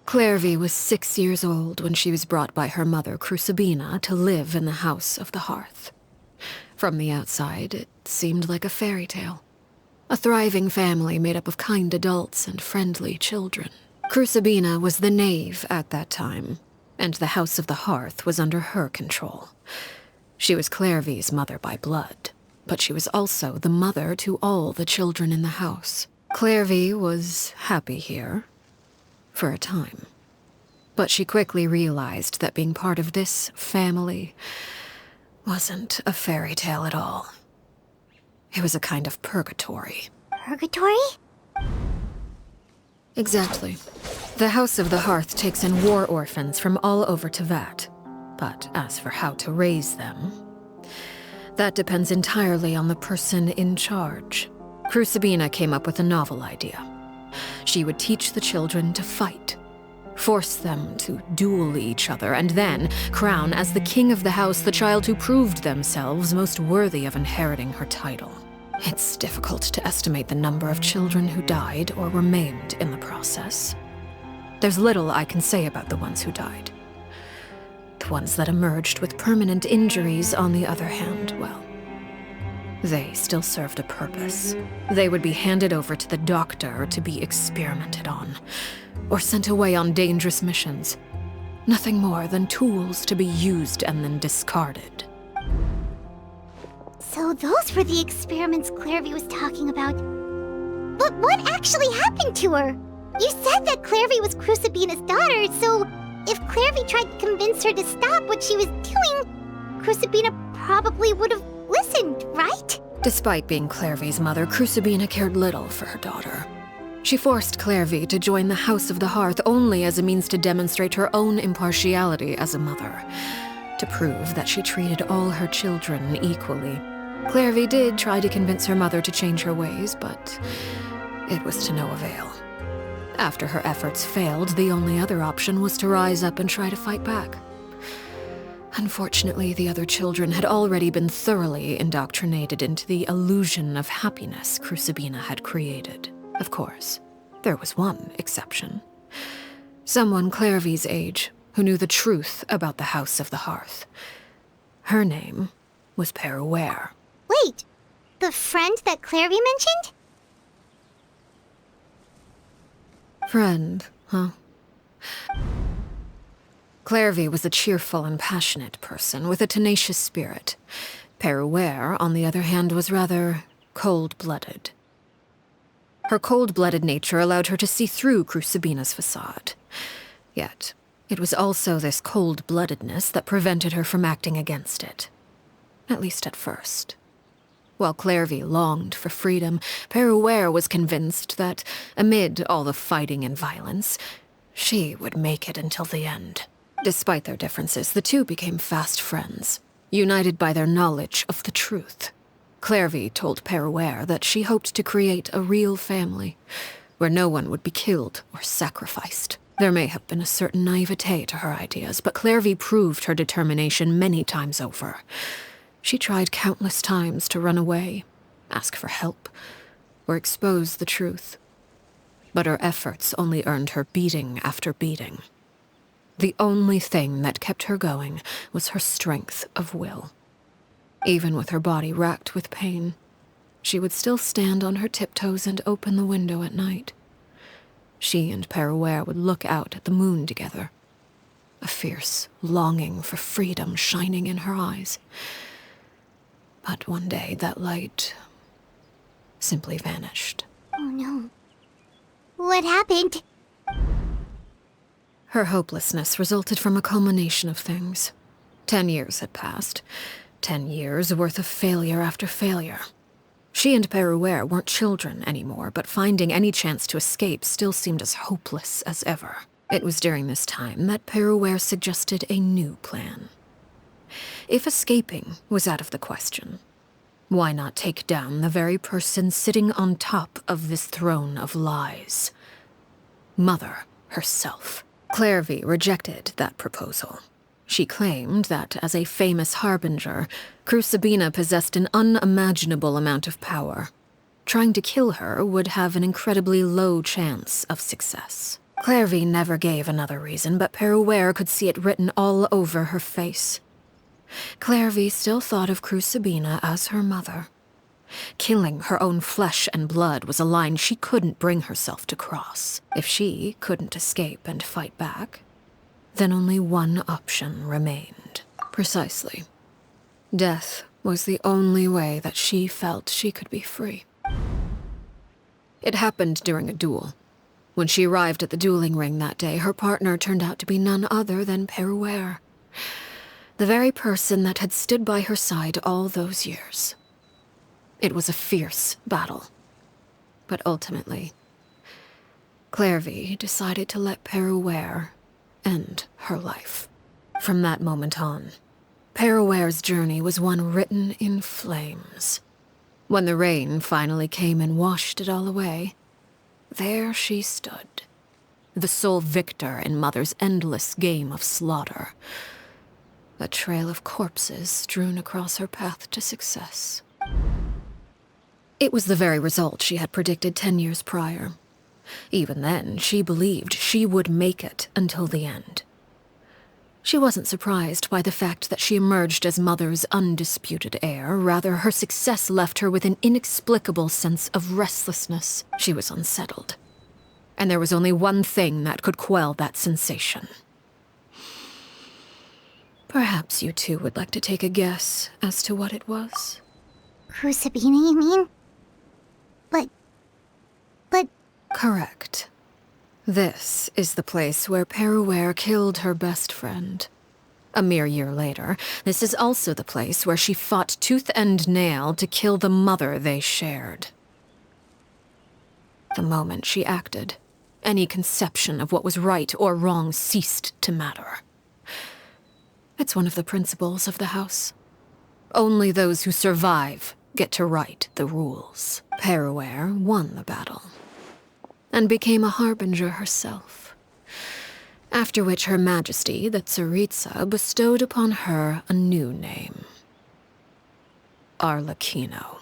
Clervie was 6 years old when she was brought by her mother, Crucabena, to live in the House of the Hearth. From the outside, it seemed like a fairy tale. A thriving family made up of kind adults and friendly children. Crucabena was the Knave at that time, and the House of the Hearth was under her control. She was Clervie's mother by blood, but she was also the mother to all the children in the house. Clervie was happy here, for a time. But she quickly realized that being part of this family wasn't a fairy tale at all. It was a kind of purgatory. Purgatory? Exactly. The House of the Hearth takes in war orphans from all over Teyvat. But as for how to raise them, that depends entirely on the person in charge. Crucabena came up with a novel idea. She would teach the children to fight, force them to duel each other, and then crown as the king of the house the child who proved themselves most worthy of inheriting her title. It's difficult to estimate the number of children who died or were maimed in the process. There's little I can say about the ones who died. The ones that emerged with permanent injuries, on the other hand, well, they still served a purpose. They would be handed over to the doctor to be experimented on, or sent away on dangerous missions. Nothing more than tools to be used and then discarded. So those were the experiments Clervie was talking about. But what actually happened to her? You said that Clervie was Crucabena's daughter, so if Clervie tried to convince her to stop what she was doing, Crucabena probably would have listened, right? Despite being Clervie's mother, Crucabena cared little for her daughter. She forced Clervie to join the House of the Hearth only as a means to demonstrate her own impartiality as a mother, to prove that she treated all her children equally. Clervie did try to convince her mother to change her ways, but it was to no avail. After her efforts failed, the only other option was to rise up and try to fight back. Unfortunately, the other children had already been thoroughly indoctrinated into the illusion of happiness Crucabena had created. Of course, there was one exception. Someone Clervie's age who knew the truth about the House of the Hearth. Her name was Peruere. Wait, the friend that Clervie mentioned? Friend, huh? Clervie was a cheerful and passionate person with a tenacious spirit. Peruere, on the other hand, was rather cold-blooded. Her cold-blooded nature allowed her to see through Crucabena's facade. Yet, it was also this cold-bloodedness that prevented her from acting against it. At least at first. While Clervie longed for freedom, Peruere was convinced that, amid all the fighting and violence, she would make it until the end. Despite their differences, the two became fast friends, united by their knowledge of the truth. Clervie told Peruere that she hoped to create a real family, where no one would be killed or sacrificed. There may have been a certain naivete to her ideas, but Clervie proved her determination many times over. She tried countless times to run away, ask for help, or expose the truth. But her efforts only earned her beating after beating. The only thing that kept her going was her strength of will. Even with her body racked with pain, she would still stand on her tiptoes and open the window at night. She and Peruere would look out at the moon together, a fierce longing for freedom shining in her eyes. But one day, that light simply vanished. Oh no. What happened? Her hopelessness resulted from a culmination of things. 10 years had passed. 10 years worth of failure after failure. She and Peruere weren't children anymore, but finding any chance to escape still seemed as hopeless as ever. It was during this time that Peruere suggested a new plan. If escaping was out of the question, why not take down the very person sitting on top of this throne of lies? Mother herself. Clervie rejected that proposal. She claimed that, as a famous harbinger, Crucabena possessed an unimaginable amount of power. Trying to kill her would have an incredibly low chance of success. Clervie never gave another reason, but Peruere could see it written all over her face. Clervie still thought of Crucabena as her mother. Killing her own flesh and blood was a line she couldn't bring herself to cross. If she couldn't escape and fight back, then only one option remained. Precisely. Death was the only way that she felt she could be free. It happened during a duel. When she arrived at the dueling ring that day, her partner turned out to be none other than Peruere, the very person that had stood by her side all those years. It was a fierce battle. But ultimately, Clervie decided to let Peruere end her life. From that moment on, Peruere's journey was one written in flames. When the rain finally came and washed it all away, there she stood, the sole victor in Mother's endless game of slaughter, a trail of corpses strewn across her path to success. It was the very result she had predicted 10 years prior. Even then, she believed she would make it until the end. She wasn't surprised by the fact that she emerged as Mother's undisputed heir. Rather, her success left her with an inexplicable sense of restlessness. She was unsettled. And there was only one thing that could quell that sensation. Perhaps you two would like to take a guess as to what it was? Crucabena, you mean? But... Correct. This is the place where Peruere killed her best friend. A mere year later, this is also the place where she fought tooth and nail to kill the mother they shared. The moment she acted, any conception of what was right or wrong ceased to matter. It's one of the principles of the house. Only those who survive get to write the rules. Peruere won the battle, and became a harbinger herself. After which Her Majesty, the Tsaritsa, bestowed upon her a new name. Arlecchino.